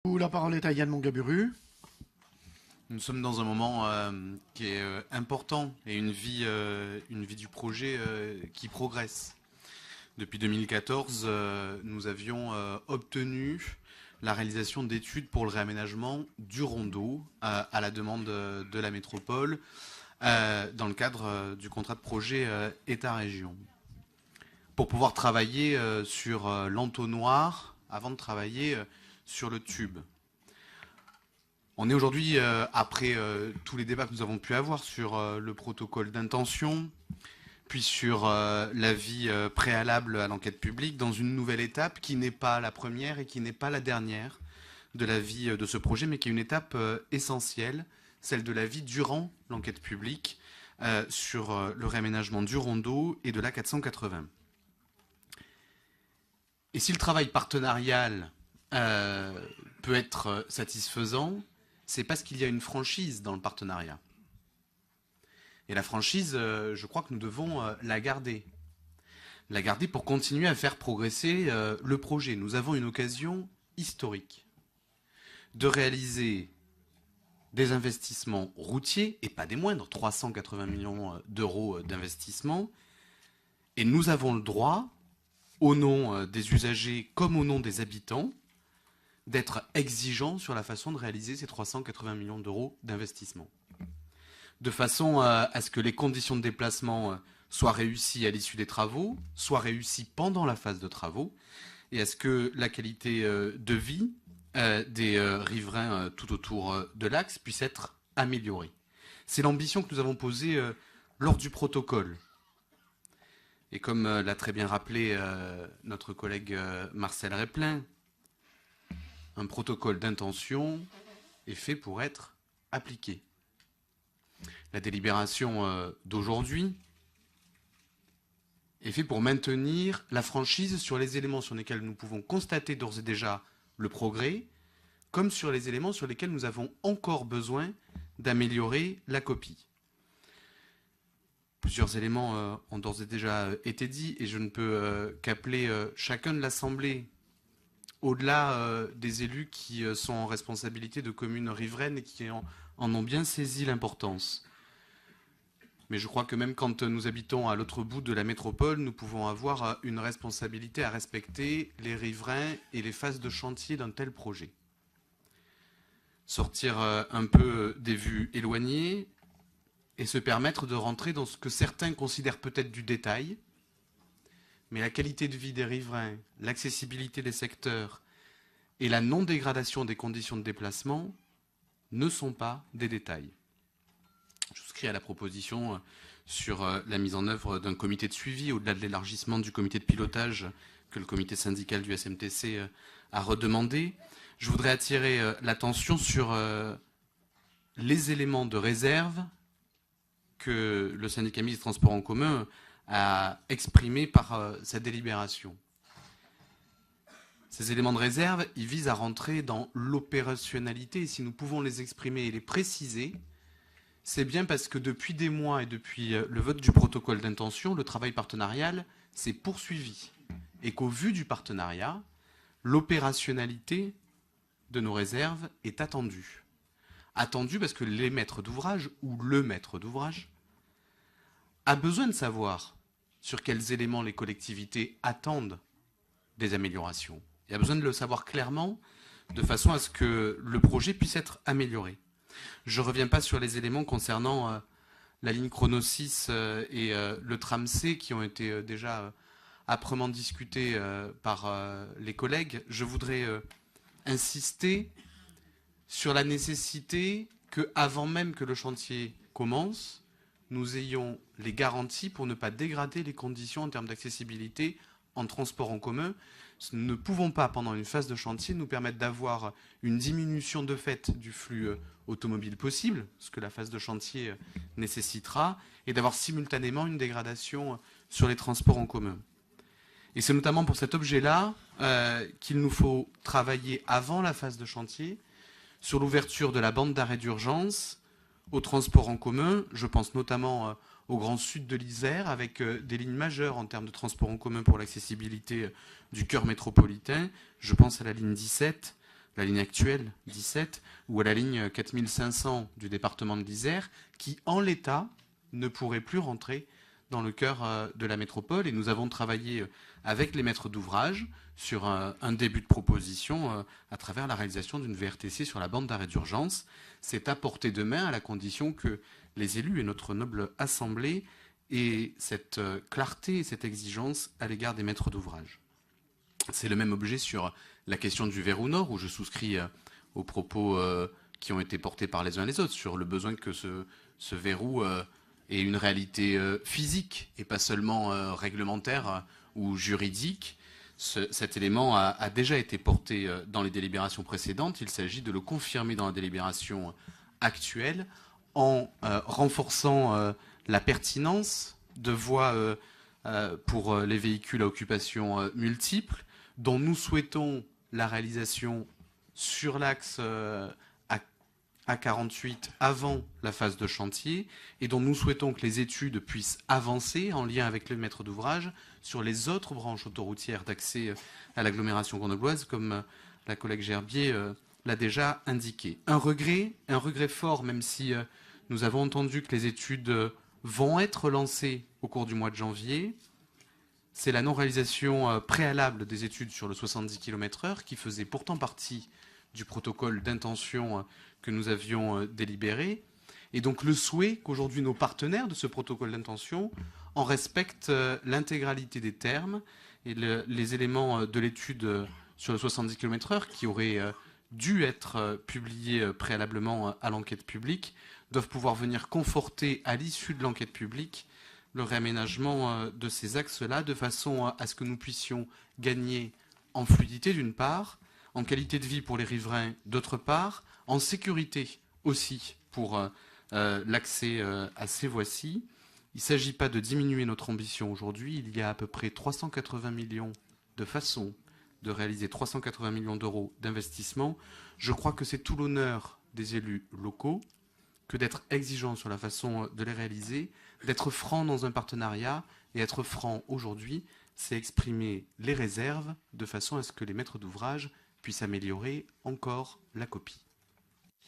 La parole est à Yann Mongaburu. Nous sommes dans un moment qui est important et une vie du projet qui progresse. Depuis 2014, nous avions obtenu la réalisation d'études pour le réaménagement du Rondeau à la demande de la métropole dans le cadre du contrat de projet État-région. Pour pouvoir travailler sur l'entonnoir avant de travailler sur le tube. On est aujourd'hui, après tous les débats que nous avons pu avoir sur le protocole d'intention, puis sur l'avis préalable à l'enquête publique, dans une nouvelle étape qui n'est pas la première et qui n'est pas la dernière de la vie de ce projet, mais qui est une étape essentielle, celle de la vie durant l'enquête publique sur le réaménagement du Rondeau et de l'A480. Et si le travail partenarial peut être satisfaisant, c'est parce qu'il y a une franchise dans le partenariat. Et la franchise, je crois que nous devons la garder. La garder pour continuer à faire progresser le projet. Nous avons une occasion historique de réaliser des investissements routiers, et pas des moindres, 380 millions d'euros d'investissement. Et nous avons le droit, au nom des usagers comme au nom des habitants, d'être exigeants sur la façon de réaliser ces 380 millions d'euros d'investissement. De façon à ce que les conditions de déplacement soient réussies à l'issue des travaux, soient réussies pendant la phase de travaux, et à ce que la qualité de vie des riverains tout autour de l'axe puisse être améliorée. C'est l'ambition que nous avons posée lors du protocole. Et comme l'a très bien rappelé notre collègue Marcel Replin, un protocole d'intention est fait pour être appliqué. La délibération d'aujourd'hui est faite pour maintenir la franchise sur les éléments sur lesquels nous pouvons constater d'ores et déjà le progrès, comme sur les éléments sur lesquels nous avons encore besoin d'améliorer la copie. Plusieurs éléments ont d'ores et déjà été dits et je ne peux qu'appeler chacun de l'Assemblée, au-delà des élus qui sont en responsabilité de communes riveraines et qui en ont bien saisi l'importance. Mais je crois que même quand nous habitons à l'autre bout de la métropole, nous pouvons avoir une responsabilité à respecter les riverains et les phases de chantier d'un tel projet. Sortir un peu des vues éloignées et se permettre de rentrer dans ce que certains considèrent peut-être du détail, mais la qualité de vie des riverains, l'accessibilité des secteurs et la non-dégradation des conditions de déplacement ne sont pas des détails. Je souscris à la proposition sur la mise en œuvre d'un comité de suivi, au-delà de l'élargissement du comité de pilotage que le comité syndical du SMTC a redemandé. Je voudrais attirer l'attention sur les éléments de réserve que le syndicat mixte des transports en commun a exprimé par sa délibération. Ces éléments de réserve, ils visent à rentrer dans l'opérationnalité. Et si nous pouvons les exprimer et les préciser, c'est bien parce que depuis des mois et depuis le vote du protocole d'intention, le travail partenarial s'est poursuivi. Et qu'au vu du partenariat, l'opérationnalité de nos réserves est attendue. Attendue parce que les maîtres d'ouvrage ou le maître d'ouvrage a besoin de savoir sur quels éléments les collectivités attendent des améliorations. Il a besoin de le savoir clairement, de façon à ce que le projet puisse être amélioré. Je ne reviens pas sur les éléments concernant la ligne Chrono 6 et le tram C qui ont été déjà âprement discutés par les collègues. Je voudrais insister sur la nécessité que, avant même que le chantier commence, nous ayons les garanties pour ne pas dégrader les conditions en termes d'accessibilité en transport en commun. Nous ne pouvons pas, pendant une phase de chantier, nous permettre d'avoir une diminution de fait du flux automobile possible, ce que la phase de chantier nécessitera, et d'avoir simultanément une dégradation sur les transports en commun. Et c'est notamment pour cet objet-là qu'il nous faut travailler avant la phase de chantier sur l'ouverture de la bande d'arrêt d'urgence aux transports en commun. Je pense notamment au Grand Sud de l'Isère, avec des lignes majeures en termes de transports en commun pour l'accessibilité du cœur métropolitain. Je pense à la ligne 17, la ligne actuelle 17 ou à la ligne 4500 du département de l'Isère, qui en l'état ne pourraient plus rentrer dans le cœur de la métropole. Et nous avons travaillé avec les maîtres d'ouvrage sur un début de proposition à travers la réalisation d'une VRTC sur la bande d'arrêt d'urgence. C'est à portée de main à la condition que les élus et notre noble assemblée aient cette clarté et cette exigence à l'égard des maîtres d'ouvrage. C'est le même objet sur la question du verrou nord, où je souscris aux propos qui ont été portés par les uns et les autres sur le besoin que ce verrou ait une réalité physique et pas seulement réglementaire ou juridique. Cet élément a déjà été porté dans les délibérations précédentes. Il s'agit de le confirmer dans la délibération actuelle en renforçant la pertinence de voies pour les véhicules à occupation multiple, dont nous souhaitons la réalisation sur l'axe A48 avant la phase de chantier et dont nous souhaitons que les études puissent avancer en lien avec le maître d'ouvrage sur les autres branches autoroutières d'accès à l'agglomération grenobloise, comme la collègue Gerbier l'a déjà indiqué. Un regret fort, même si nous avons entendu que les études vont être lancées au cours du mois de janvier, c'est la non-réalisation préalable des études sur le 70 km/h qui faisait pourtant partie du protocole d'intention que nous avions délibéré. Et donc le souhait qu'aujourd'hui nos partenaires de ce protocole d'intention en respectent l'intégralité des termes et les éléments de l'étude sur le 70 km/h qui auraient dû être publiés préalablement à l'enquête publique doivent pouvoir venir conforter à l'issue de l'enquête publique le réaménagement de ces axes-là, de façon à ce que nous puissions gagner en fluidité d'une part, en qualité de vie pour les riverains d'autre part, en sécurité aussi pour l'accès à ces voies-ci. Il ne s'agit pas de diminuer notre ambition aujourd'hui. Il y a à peu près 380 millions de façons de réaliser 380 millions d'euros d'investissement. Je crois que c'est tout l'honneur des élus locaux que d'être exigeants sur la façon de les réaliser, d'être franc dans un partenariat, et être franc aujourd'hui, c'est exprimer les réserves de façon à ce que les maîtres d'ouvrage puissent améliorer encore la copie.